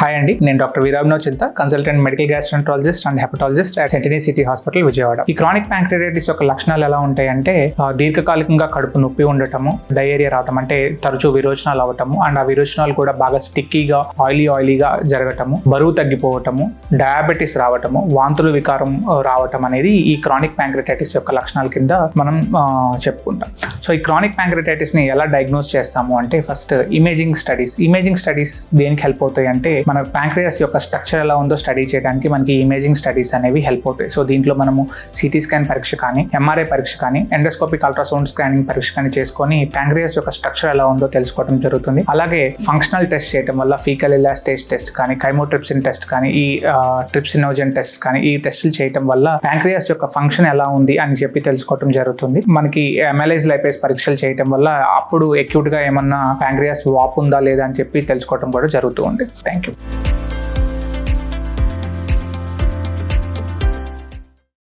Hi అండి, నేను doctor వీరాభినవ్ చింత, consultant medical gastroenterologist and hepatologist at Sentini city hospital Vijayawada. ఈ క్రానిక్ ప్యాంక్రియాటిస్ యొక్క లక్షణాలు ఎలా ఉంటాయంటే దీర్ఘకాలికంగా కడుపు నొప్పి ఉండటము, డయేరియా రావటం అంటే తరచూ విరోచనాలు అవటము, అండ్ ఆ విరోచనాలు కూడా బాగా స్టిక్కీగా ఆయిలీగా జరగటము, బరువు తగ్గిపోవటము, డయాబెటీస్ రావటము, వాంతులు వికారం రావటం అనేది ఈ క్రానిక్ ప్యాంక్రియాటిస్ యొక్క లక్షణాల కింద మనం చెప్పుకుంటాం. సో ఈ క్రానిక్ ప్యాంక్రియాటిస్ ని ఎలా డయాగ్నోస్ చేస్తాము అంటే ఫస్ట్ ఇమేజింగ్ స్టడీస్ దేనికి హెల్ప్ అవుతాయి అంటే మన ప్యాంక్రియాస్ యొక్క స్ట్రక్చర్ ఎలా ఉందో స్టడీ చేయడానికి మనకి ఇమేజింగ్ స్టడీస్ అనేవి హెల్ప్ అవుతాయి. సో దీంట్లో మనము సిటీ స్కాన్ పరీక్ష కానీ, ఎంఆర్ఐ పరీక్ష కానీ, ఎండోస్కోపిక్ అల్ట్రాసౌండ్ స్కానింగ్ పరీక్ష కానీ చేసుకొని ప్యాంక్రియాస్ యొక్క స్ట్రక్చర్ ఎలా ఉందో తెలుసుకోవడం జరుగుతుంది. అలాగే ఫంక్షనల్ టెస్ట్ చేయడం వల్ల ఫీకల్ ఎలాస్టేజ్ టెస్ట్ కానీ, కైమోట్రిప్సిన్ టెస్ట్ కానీ, ఈ ట్రిప్సినోజన్ టెస్ట్ కానీ, ఈ టెస్టులు చేయడం వల్ల ప్యాంక్రియాస్ యొక్క ఫంక్షన్ ఎలా ఉంది అని చెప్పి తెలుసుకోవడం జరుగుతుంది. మనకి అమైలేజ్ లైపేజ్ పరీక్షలు చేయడం వల్ల అప్పుడు అక్యూట్ గా ఏమన్నా ప్యాంక్రియాస్ వాపు ఉందా లేదా అని చెప్పి తెలుసుకోవడం కూడా జరుగుతూ ఉంది. Thank you.